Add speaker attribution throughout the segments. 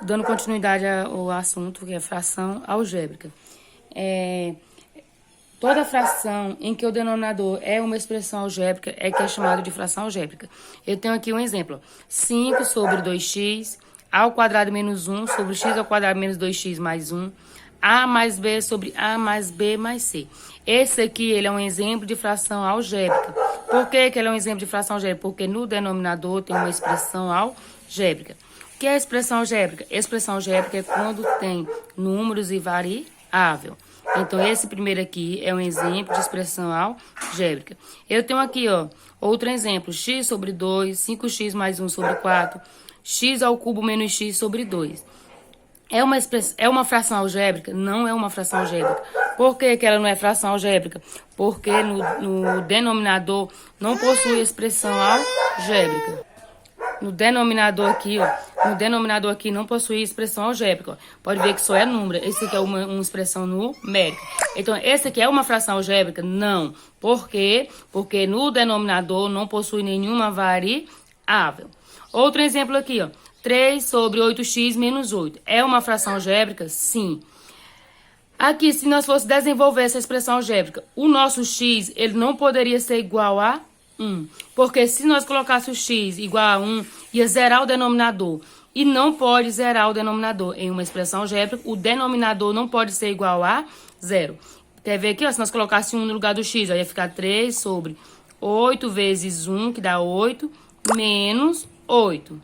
Speaker 1: Dando continuidade ao assunto, que é fração algébrica. Toda fração em que o denominador é uma expressão algébrica é que é chamado de fração algébrica. Eu tenho aqui um exemplo. 5 sobre 2x, a ao quadrado menos 1 sobre x ao quadrado menos 2x mais 1, a mais b sobre a mais b mais c. Esse aqui ele é um exemplo de fração algébrica. Por que ele é um exemplo de fração algébrica? Porque no denominador tem uma expressão algébrica. O que é a expressão algébrica? Expressão algébrica é quando tem números e variável. Então, esse primeiro aqui é um exemplo de expressão algébrica. Eu tenho aqui, outro exemplo. X sobre 2, 5x mais 1 sobre 4, x ao cubo menos x sobre 2. É uma fração algébrica? Não é uma fração algébrica. Por que ela não é fração algébrica? Porque no denominador não possui expressão algébrica. No denominador aqui não possui expressão algébrica. Pode ver que só é número. Esse aqui é uma expressão numérica. Então, esse aqui é uma fração algébrica? Não. Por quê? Porque no denominador não possui nenhuma variável. Outro exemplo aqui, 3 sobre 8x menos 8. É uma fração algébrica? Sim. Aqui, se nós fosse desenvolver essa expressão algébrica, o nosso x, ele não poderia ser igual a 1. Porque se nós colocássemos o x igual a 1, ia zerar o denominador. E não pode zerar o denominador. Em uma expressão algébrica, o denominador não pode ser igual a 0. Quer ver aqui, se nós colocássemos 1 no lugar do x, ia ficar 3 sobre 8 vezes 1, que dá 8, menos 8.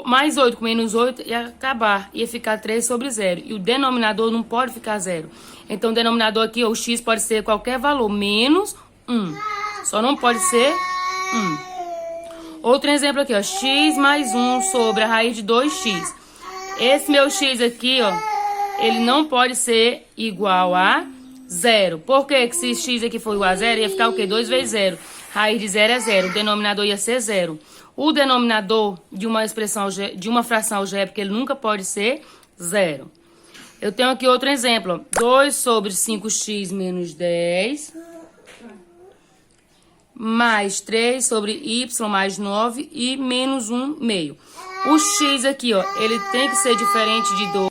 Speaker 1: Mais 8 com menos 8 ia acabar, ia ficar 3 sobre 0. E o denominador não pode ficar 0. Então, o denominador aqui, o x pode ser qualquer valor, menos 1. Só não pode ser 1. Outro exemplo aqui, x mais 1 sobre a raiz de 2x. Esse meu x aqui, ele não pode ser igual a 0. Por quê? Que se x aqui for igual a 0, ia ficar o quê? 2 vezes 0. Raiz de 0 é 0. O denominador ia ser 0. O denominador de uma fração algébrica, ele nunca pode ser 0. Eu tenho aqui outro exemplo. 2 sobre 5x menos 10... mais 3 sobre y mais 9 e menos 1 meio. O x aqui, ele tem que ser diferente de 2.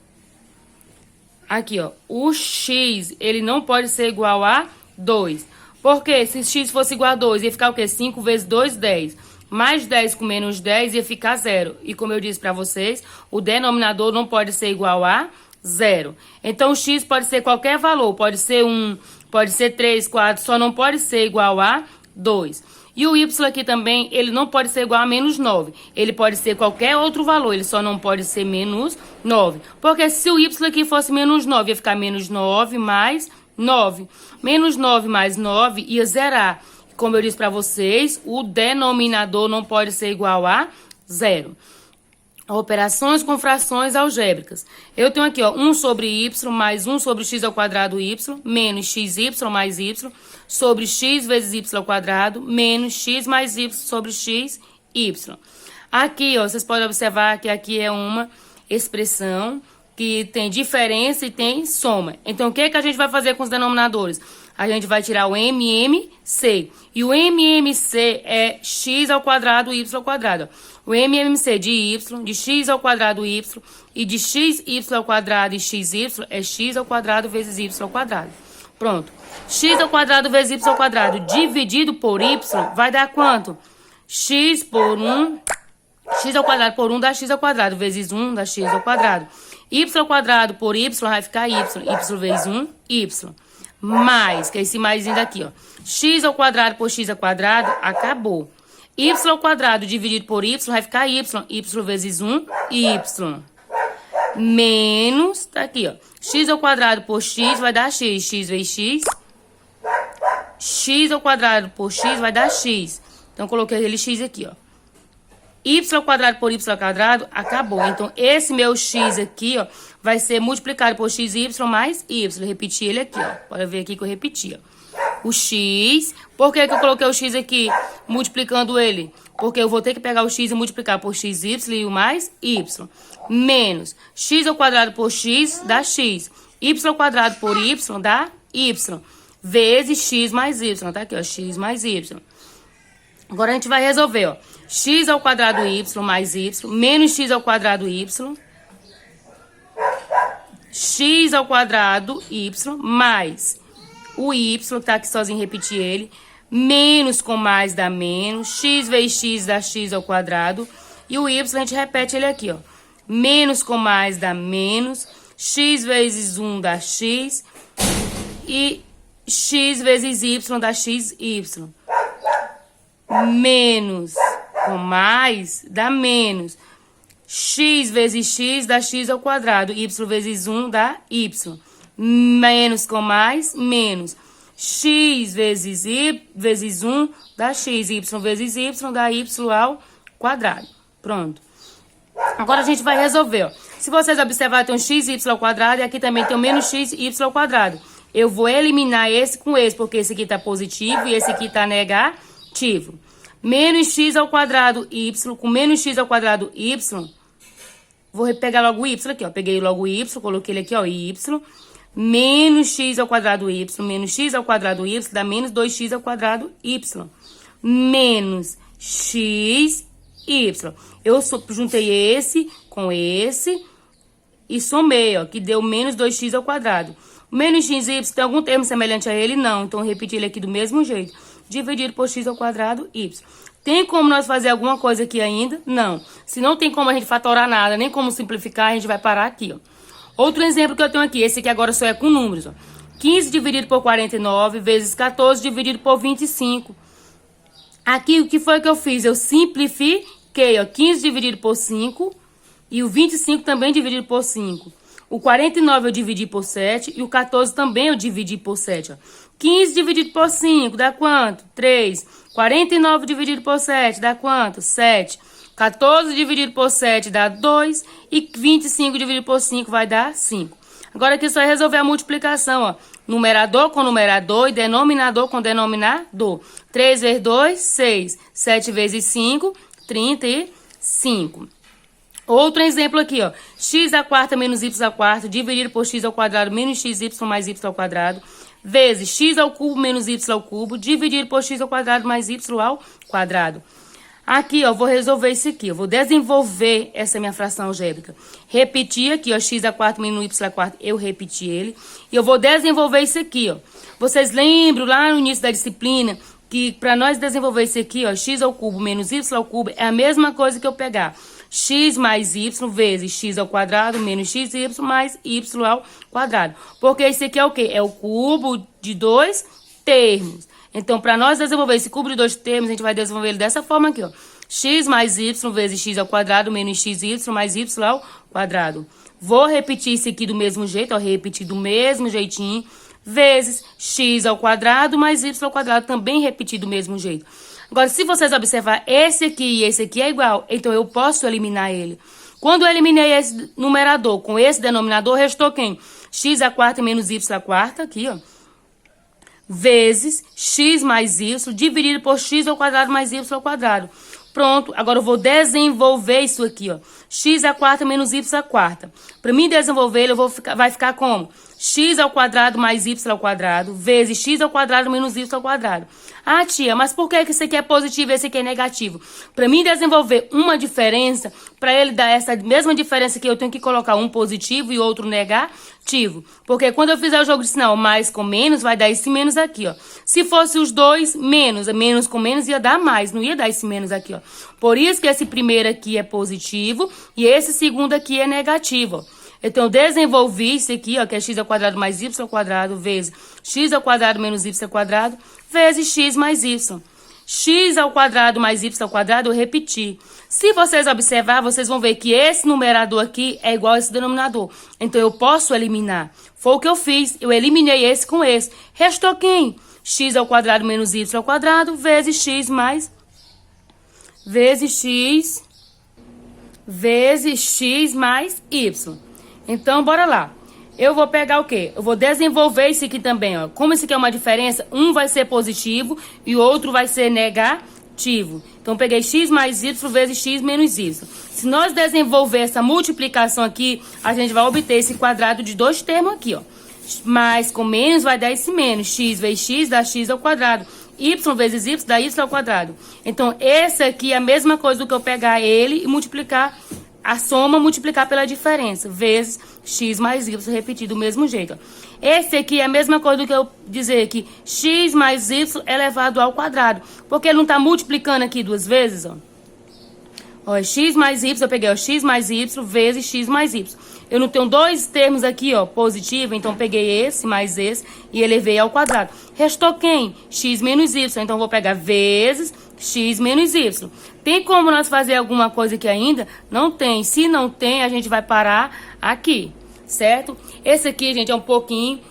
Speaker 1: Aqui, o x, ele não pode ser igual a 2. Porque se x fosse igual a 2, ia ficar o quê? 5 vezes 2, 10. Mais 10 com menos 10 ia ficar 0. E como eu disse para vocês, o denominador não pode ser igual a 0. Então, o x pode ser qualquer valor. Pode ser 1, pode ser 3, 4, só não pode ser igual a 2. E o y aqui também, ele não pode ser igual a menos 9. Ele pode ser qualquer outro valor, ele só não pode ser menos 9. Porque se o y aqui fosse menos 9, ia ficar menos 9 mais 9. Menos 9 mais 9 ia zerar. Como eu disse para vocês, o denominador não pode ser igual a 0. Operações com frações algébricas. Eu tenho aqui, 1 sobre y mais 1 sobre x ao quadrado y, menos xy mais y, sobre x vezes y ao quadrado, menos x mais y sobre x, y. Aqui, vocês podem observar que aqui é uma expressão que tem diferença e tem soma. Então, o que a gente vai fazer com os denominadores? A gente vai tirar o MMC. E o MMC é x ao quadrado, y ao quadrado. O MMC de y, de x ao quadrado y, e de xy ao quadrado e xy é x ao quadrado vezes y ao quadrado. Pronto. X ao quadrado vezes y ao quadrado dividido por y vai dar quanto? X por 1, x ao quadrado por 1 dá x ao quadrado, vezes 1 dá x ao quadrado. Y ao quadrado por y vai ficar y vezes 1, y. Mais, que é esse maisinho daqui, x ao quadrado por x ao quadrado, acabou. Y ao quadrado dividido por y vai ficar y vezes 1, y. Menos, tá aqui, x ao quadrado por x vai dar x vezes x. X ao quadrado por x vai dar x. Então, coloquei aquele x aqui, y ao quadrado por y ao quadrado, acabou. Então, esse meu x aqui, vai ser multiplicado por xy mais y. Repetir ele aqui, Pode ver aqui que eu repeti, O x, por que eu coloquei o x aqui, multiplicando ele? Porque eu vou ter que pegar o x e multiplicar por xy e o mais y. Menos x ao quadrado por x dá x. Y ao quadrado por y dá y. Vezes x mais y. Tá aqui, x mais y. Agora a gente vai resolver, x ao quadrado y mais y, menos x ao quadrado y, x ao quadrado y, mais o y, tá aqui sozinho, repetir ele, menos com mais dá menos, x vezes x dá x ao quadrado, e o y a gente repete ele aqui, ó, menos com mais dá menos, x vezes 1 dá x, e x vezes y dá xy. Menos com mais dá menos. X vezes x dá x ao quadrado. Y vezes 1 dá y. Menos com mais, menos. X vezes y vezes 1 dá x. Y vezes y dá y ao quadrado. Pronto. Agora a gente vai resolver, ó. Se vocês observarem, tem um xy ao quadrado e aqui também tem o menos xy ao quadrado. Eu vou eliminar esse com esse, porque esse aqui tá positivo e esse aqui tá negativo. Menos x ao quadrado y, com menos x ao quadrado y, vou pegar logo o y aqui, ó. Peguei logo o y, coloquei ele aqui, ó, y, menos x ao quadrado y, menos x ao quadrado y, dá menos 2x ao quadrado y, menos x, y. Eu juntei esse com esse e somei, ó, que deu menos 2x ao quadrado. Menos xy, tem algum termo semelhante a ele? Não. Então, eu repeti ele aqui do mesmo jeito. Dividido por x ao quadrado, y. Tem como nós fazer alguma coisa aqui ainda? Não. Se não tem como a gente fatorar nada, nem como simplificar, a gente vai parar aqui, ó. Outro exemplo que eu tenho aqui, esse aqui agora só é com números, ó. 15 dividido por 49 vezes 14 dividido por 25. Aqui, o que foi que eu fiz? Eu simplifiquei, ó. 15 dividido por 5 e o 25 também dividido por 5. O 49 eu dividi por 7 e o 14 também eu dividi por 7, ó. 15 dividido por 5 dá quanto? 3. 49 dividido por 7 dá quanto? 7. 14 dividido por 7 dá 2. E 25 dividido por 5 vai dar 5. Agora aqui só é resolver a multiplicação, ó. Numerador com numerador e denominador com denominador. 3 vezes 2, 6. 7 vezes 5, 35. Outro exemplo aqui, ó. X à quarta menos y à quarta dividido por x ao quadrado menos xy mais y ao quadrado vezes x ao cubo menos y ao cubo dividido por x ao quadrado mais y ao quadrado. Aqui, ó, vou resolver isso aqui. Eu vou desenvolver essa minha fração algébrica. Repetir aqui, ó, x à quarta menos y à quarta, eu repeti ele. E eu vou desenvolver isso aqui, ó. Vocês lembram lá no início da disciplina que para nós desenvolver isso aqui, ó, x ao cubo menos y ao cubo é a mesma coisa que eu pegar x mais y vezes x ao quadrado menos xy mais y ao quadrado. Porque esse aqui é o quê? É o cubo de dois termos. Então, para nós desenvolver esse cubo de dois termos, a gente vai desenvolver ele dessa forma aqui, ó. X mais y vezes x ao quadrado menos xy mais y ao quadrado. Vou repetir isso aqui do mesmo jeito, ó, repetir do mesmo jeitinho, vezes x ao quadrado mais y ao quadrado, também repetir do mesmo jeito. Agora, se vocês observar, esse aqui e esse aqui é igual, então eu posso eliminar ele. Quando eu eliminei esse numerador com esse denominador, restou quem? X à quarta menos y à quarta, aqui, ó. Vezes x mais y dividido por x ao quadrado mais y ao quadrado. Pronto, agora eu vou desenvolver isso aqui, ó. X à quarta menos y à quarta. Para mim desenvolver ele, vai ficar como? X ao quadrado mais y ao quadrado vezes x ao quadrado menos y ao quadrado. Ah, tia, mas por que esse aqui é positivo e esse aqui é negativo? Para mim desenvolver uma diferença, para ele dar essa mesma diferença aqui, eu tenho que colocar um positivo e outro negativo. Porque quando eu fizer o jogo de sinal mais com menos, vai dar esse menos aqui, ó. Se fosse os dois menos, menos com menos ia dar mais, não ia dar esse menos aqui, ó. Por isso que esse primeiro aqui é positivo e esse segundo aqui é negativo, ó. Então, eu desenvolvi isso aqui, ó, que é x ao quadrado mais y ao quadrado vezes x ao quadrado menos y ao quadrado vezes x mais y. X ao quadrado mais y ao quadrado, eu repeti. Se vocês observar, vocês vão ver que esse numerador aqui é igual a esse denominador. Então, eu posso eliminar. Foi o que eu fiz. Eu eliminei esse com esse. Restou quem? X ao quadrado menos y ao quadrado vezes x mais... vezes x mais y. Então, bora lá. Eu vou pegar o quê? Eu vou desenvolver isso aqui também, ó. Como isso aqui é uma diferença, um vai ser positivo e o outro vai ser negativo. Então, eu peguei x mais y vezes x menos y. Se nós desenvolver essa multiplicação aqui, a gente vai obter esse quadrado de dois termos aqui, ó. Mais com menos vai dar esse menos. X vezes x dá x ao quadrado. y vezes y dá y ao quadrado. Então, esse aqui é a mesma coisa do que eu pegar ele e multiplicar a soma, multiplicar pela diferença, vezes x mais y, repetir do mesmo jeito. Esse aqui é a mesma coisa do que eu dizer que x mais y elevado ao quadrado, porque ele não está multiplicando aqui duas vezes, ó. Ó, x mais y, eu peguei o x mais y vezes x mais y. Eu não tenho dois termos aqui, ó, positivo, então peguei esse mais esse e elevei ao quadrado. Restou quem? X menos y, então eu vou pegar vezes x menos y. Tem como nós fazer alguma coisa aqui ainda? Não tem. Se não tem, a gente vai parar aqui, certo? Esse aqui, gente, é um pouquinho...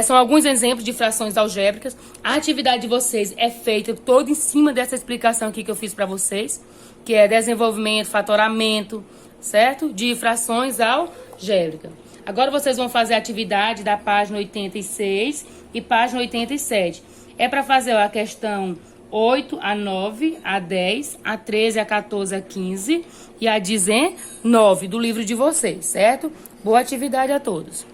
Speaker 1: são alguns exemplos de frações algébricas. A atividade de vocês é feita toda em cima dessa explicação aqui que eu fiz para vocês, que é desenvolvimento, fatoramento, certo? De frações algébricas. Agora vocês vão fazer a atividade da página 86 e página 87. É para fazer a questão 8 a 9, a 10, a 13, a 14, a 15 e a 19 do livro de vocês, certo? Boa atividade a todos.